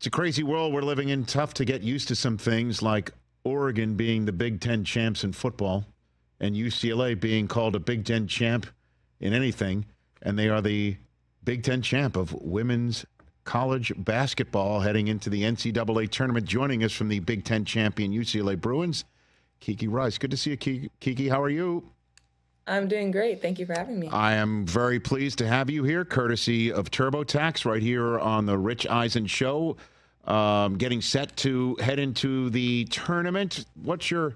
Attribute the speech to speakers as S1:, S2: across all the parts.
S1: It's a crazy world we're living in. Tough to get used to some things like Oregon being the Big Ten champs in football and UCLA being called a Big Ten champ in anything. And they are the Big Ten champ of women's college basketball heading into the NCAA tournament. Joining us from the Big Ten champion UCLA Bruins, Kiki Rice. Good to see you, Kiki. How are you?
S2: I'm doing great. Thank you for having me.
S1: I am very pleased to have you here, courtesy of TurboTax, right here on the Rich Eisen Show. Getting set to head into the tournament. What's your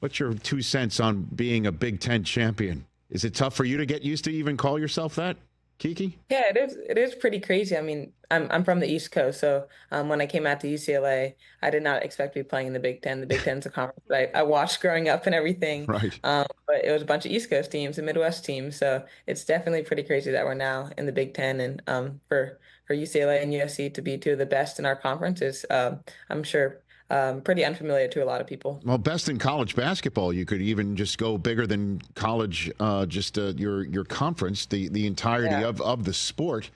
S1: 2 cents on being a Big Ten champion? Is it tough for you to get used to even call yourself that, Kiki?
S2: Yeah, it is. It is pretty crazy. I mean, I'm from the East Coast, so when I came out to UCLA, I did not expect to be playing in the Big Ten. The Big Ten's a conference that I watched growing up and everything.
S1: Right.
S2: But it was a bunch of East Coast teams and Midwest teams, so it's definitely pretty crazy that we're now in the Big Ten. And for UCLA and USC to be two of the best in our conference is, I'm sure, pretty unfamiliar to a lot of people.
S1: Well, best in college basketball. You could even just go bigger than college, your conference, the entirety of the sport.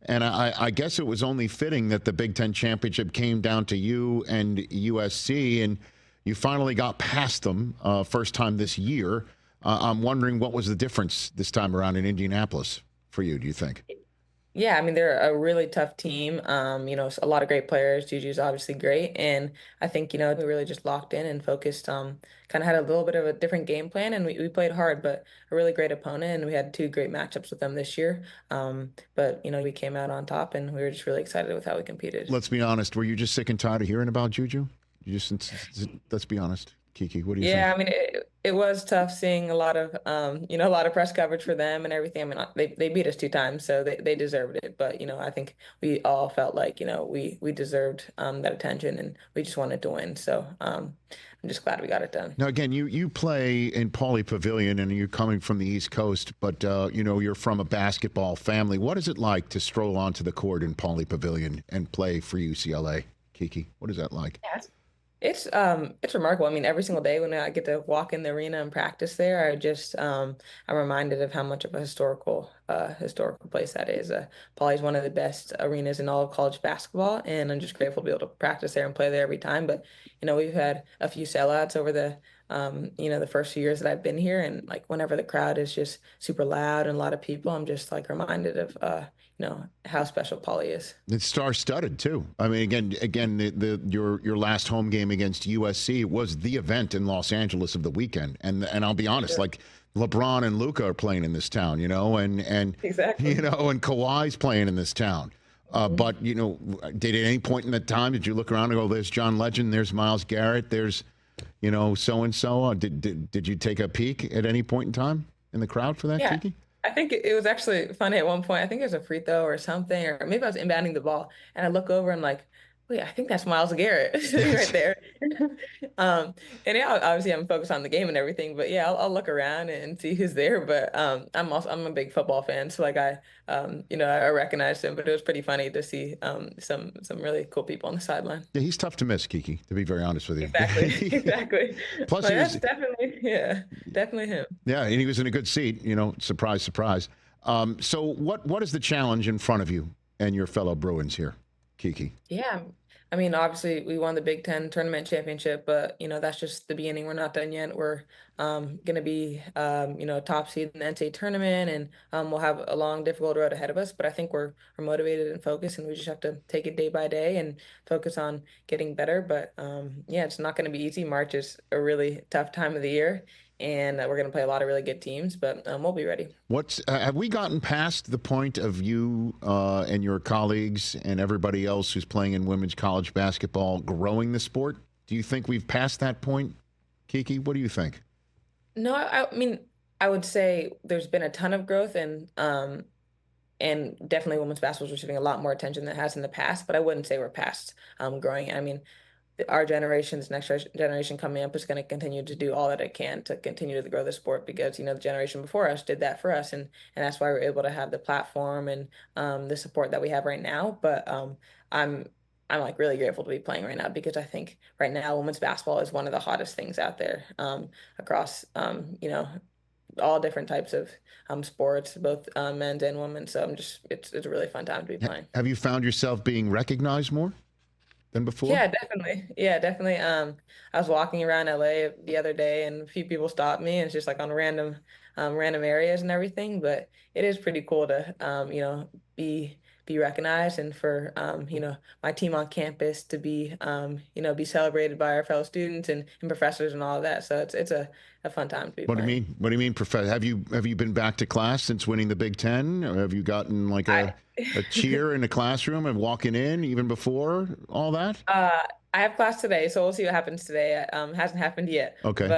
S1: And I guess it was only fitting that the Big Ten championship came down to you and USC, and you finally got past them first time this year. I'm wondering what was the difference this time around in Indianapolis for you, do you think?
S2: Yeah, I mean, they're a really tough team. A lot of great players. Juju's obviously great. And I think, we really just locked in and focused, kind of had a little bit of a different game plan, and we played hard, but a really great opponent. And we had two great matchups with them this year. But we came out on top, and we were just really excited with how we competed.
S1: Let's be honest. Were you just sick and tired of hearing about Juju? Let's be honest. Kiki, what do you think?
S2: Yeah, I mean, it was tough seeing a lot of, a lot of press coverage for them and everything. I mean, they beat us 2 times, so they deserved it. But, I think we all felt like, we deserved that attention, and we just wanted to win. So I'm just glad we got it done.
S1: Now, again, you play in Pauley Pavilion, and you're coming from the East Coast, but, you're from a basketball family. What is it like to stroll onto the court in Pauley Pavilion and play for UCLA? Kiki, what is that like?
S2: Yeah, it's remarkable. I mean, every single day when I get to walk in the arena and practice there, I'm reminded of how much of a historical place that is. Pauley is one of the best arenas in all of college basketball, and I'm just grateful to be able to practice there and play there every time. But we've had a few sellouts over the first few years that I've been here, and like whenever the crowd is just super loud and a lot of people, I'm just like reminded of how special Pauley is.
S1: It's star-studded too. I mean, again, your last home game against USC was the event in Los Angeles of the weekend, and I'll be honest, like LeBron and Luka are playing in this town, and
S2: exactly,
S1: and Kawhi's playing in this town. But did at any point in the time did you look around and go, "There's John Legend, there's Myles Garrett, there's so and so"? Did you take a peek at any point in time in the crowd for that,
S2: yeah.
S1: Kiki?
S2: I think it was actually funny at one point. I think it was a free throw or something, or maybe I was inbounding the ball, and I look over and I'm like, wait, I think that's Myles Garrett sitting right there. And yeah, obviously I'm focused on the game and everything, but yeah, I'll look around and see who's there. But I'm a big football fan, so like I recognized him, but it was pretty funny to see some really cool people on the sideline.
S1: Yeah, he's tough to miss, Kiki, to be very honest with you.
S2: Exactly.
S1: Plus,
S2: like, that's definitely him.
S1: Yeah, and he was in a good seat. Surprise, surprise. So what is the challenge in front of you and your fellow Bruins here, Kiki?
S2: Yeah. I mean, obviously we won the Big Ten tournament championship, but that's just the beginning. We're not done yet. We're going to be a top seed in the NCAA tournament, and we'll have a long, difficult road ahead of us. But I think we're motivated and focused, and we just have to take it day by day and focus on getting better. But yeah, it's not going to be easy. March is a really tough time of the year, and we're going to play a lot of really good teams, but we'll be ready.
S1: Have we gotten past the point of you and your colleagues and everybody else who's playing in women's college basketball growing the sport? Do you think we've passed that point, Kiki? What do you think?
S2: No, I mean, I would say there's been a ton of growth, and definitely women's basketball is receiving a lot more attention than it has in the past, but I wouldn't say we're past growing. I mean, our generation, this next generation coming up, is going to continue to do all that it can to continue to grow the sport, because the generation before us did that for us, and that's why we're able to have the platform and the support that we have right now. But I'm like really grateful to be playing right now, because I think right now women's basketball is one of the hottest things out there across all different types of sports, both men's and women's. So it's a really fun time to be playing.
S1: Have you found yourself being recognized more than before?
S2: Yeah, definitely. Yeah, definitely. I was walking around LA the other day and a few people stopped me and it's just like on random areas and everything. But it is pretty cool to be recognized and for my team on campus to be celebrated by our fellow students and professors and all of that. So it's a fun time to be
S1: What do you
S2: playing.
S1: mean? What do you mean, Professor? Have you been back to class since winning the Big Ten? Or have you gotten like
S2: I
S1: a cheer in the classroom and walking in even before all that?
S2: I have class today, so we'll see what happens today. Hasn't happened yet,
S1: Okay.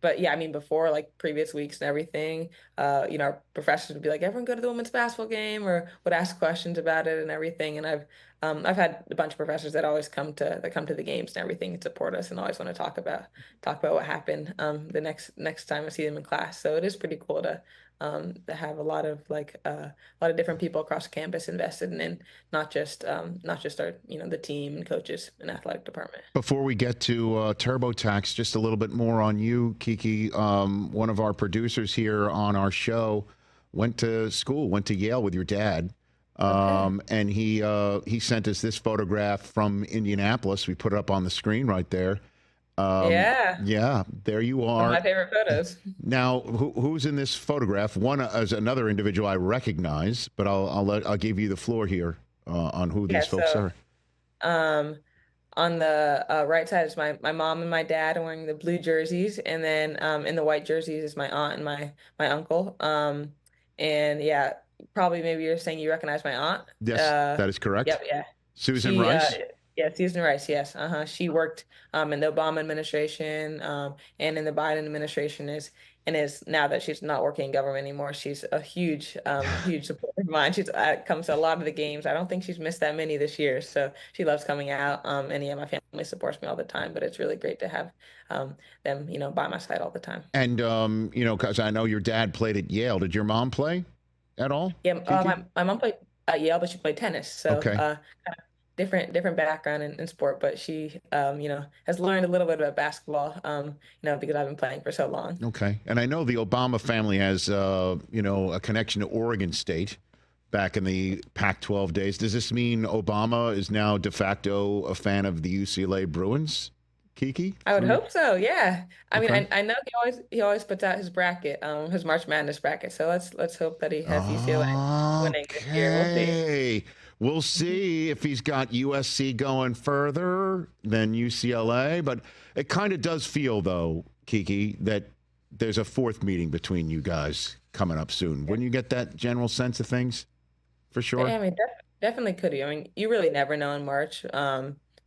S2: but yeah, I mean, before like previous weeks and everything, our professors would be like, "Everyone go to the women's basketball game," or would ask questions about it and everything. And I've had a bunch of professors that always come to the games and everything and support us and always want to talk about what happened the next time I see them in class. So it is pretty cool to have a lot of different people across campus invested in not just our the team and coaches and athletic department.
S1: Before we get to TurboTax, just a little bit more on you, Kiki. One of our producers here on our show went to Yale with your dad.
S2: Okay.
S1: And he sent us this photograph from Indianapolis. We put it up on the screen right there.
S2: Yeah,
S1: Yeah, there you
S2: one of
S1: are.
S2: my favorite photos.
S1: Now, who's in this photograph? One is another individual I recognize, but I'll give you the floor here on who
S2: Yeah,
S1: these folks
S2: so
S1: are.
S2: um on the right side is my mom and my dad wearing the blue jerseys, and then in the white jerseys is my aunt and my uncle. And yeah, probably maybe you're saying you recognize my aunt.
S1: Yes, that is correct.
S2: Yep, yeah.
S1: Susan
S2: She
S1: Rice.
S2: yeah, Susan Rice, yes. She worked in the Obama administration and in the Biden administration is now that she's not working in government anymore, she's a huge supporter of mine. She's comes to a lot of the games. I don't think she's missed that many this year. So she loves coming out. And yeah, my family supports me all the time, but it's really great to have them, by my side all the time.
S1: And because I know your dad played at Yale. Did your mom play at all,
S2: Yeah,
S1: Kiki?
S2: my mom played at Yale, but she played tennis. So
S1: Okay.
S2: different background in sport, but she has learned a little bit about basketball because I've been playing for so long.
S1: Okay. And I know the Obama family has a connection to Oregon State back in the Pac-12 days. Does this mean Obama is now de facto a fan of the UCLA Bruins, Kiki?
S2: I would hope so, yeah. I mean,
S1: Okay.
S2: I know he always puts out his bracket, his March Madness bracket. So let's hope that he has UCLA winning this year. We'll see.
S1: Okay. We'll see if he's got USC going further than UCLA. But it kind of does feel, though, Kiki, that there's a fourth meeting between you guys coming up soon. Wouldn't you get that general sense of things? For sure.
S2: Yeah, I mean, definitely could you. I mean, you really never know in March.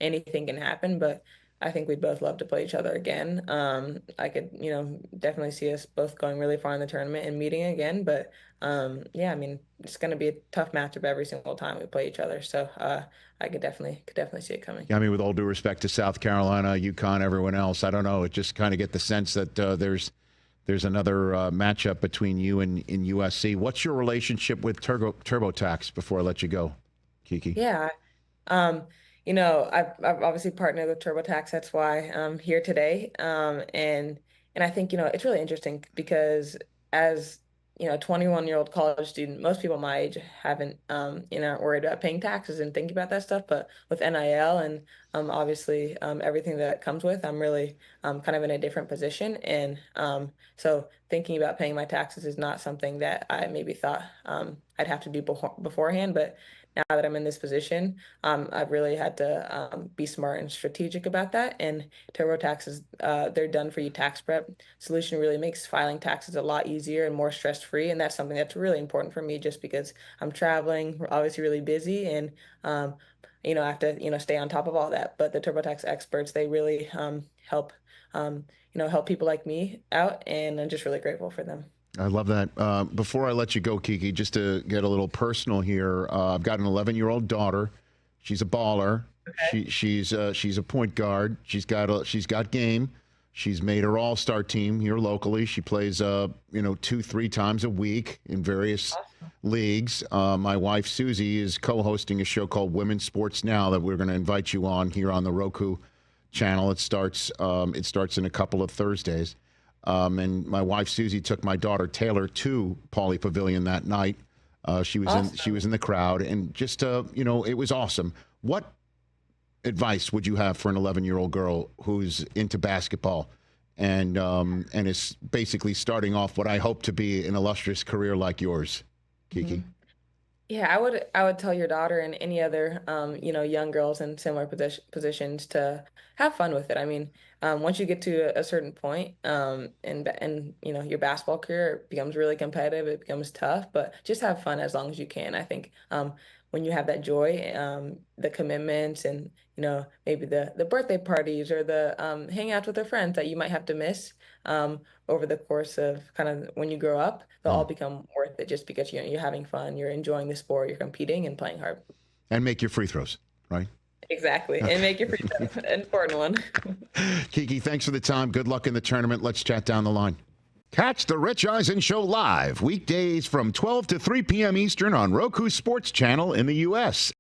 S2: Anything can happen, but I think we'd both love to play each other again. I could, definitely see us both going really far in the tournament and meeting again. But yeah, I mean, it's going to be a tough matchup every single time we play each other. So I could definitely see it coming.
S1: Yeah, I mean, with all due respect to South Carolina, UConn, everyone else, I don't know. It just kind of get the sense that there's another matchup between you and in USC. What's your relationship with TurboTax before I let you go, Kiki?
S2: Yeah. Um, I've obviously partnered with TurboTax. That's why I'm here today. And I think, it's really interesting because as, a 21-year-old college student, most people my age haven't, aren't worried about paying taxes and thinking about that stuff. But with NIL and obviously everything that comes with, I'm really kind of in a different position. And so thinking about paying my taxes is not something that I maybe thought I'd have to do beforehand. But now that I'm in this position, I've really had to be smart and strategic about that. And TurboTax is they're done for you tax prep solution really makes filing taxes a lot easier and more stress free. And that's something that's really important for me just because I'm traveling, we're obviously really busy, and I have to stay on top of all that. But the TurboTax experts, they really help people like me out, and I'm just really grateful for them.
S1: I love that. Before I let you go, Kiki, just to get a little personal here, I've got an 11-year-old daughter. She's a baller.
S2: Okay.
S1: She's a point guard. She's got game. She's made her all-star team here locally. She plays 2-3 times a week in various leagues. My wife Susie is co-hosting a show called Women's Sports Now that we're going to invite you on here on the Roku channel. It starts in a couple of Thursdays. And my wife Susie took my daughter Taylor to Pauley Pavilion that night. She was in the crowd, and just it was awesome. What advice would you have for an 11-year-old girl who's into basketball and is basically starting off what I hope to be an illustrious career like yours, Kiki?
S2: Mm-hmm. Yeah, I would tell your daughter and any other young girls in similar positions to have fun with it. I mean, once you get to a certain point, and your basketball career becomes really competitive, it becomes tough, but just have fun as long as you can. I think when you have that joy, the commitments, and maybe the birthday parties or the hangouts with their friends that you might have to miss over the course of kind of when you grow up, they'll all become worth it just because you're having fun, you're enjoying the sport, you're competing and playing hard.
S1: And make your free throws, right?
S2: Exactly. And make your free throws. An important one.
S1: Kiki, thanks for the time. Good luck in the tournament. Let's chat down the line. Catch the Rich Eisen Show live weekdays from 12 to 3 p.m. Eastern on Roku Sports Channel in the U.S.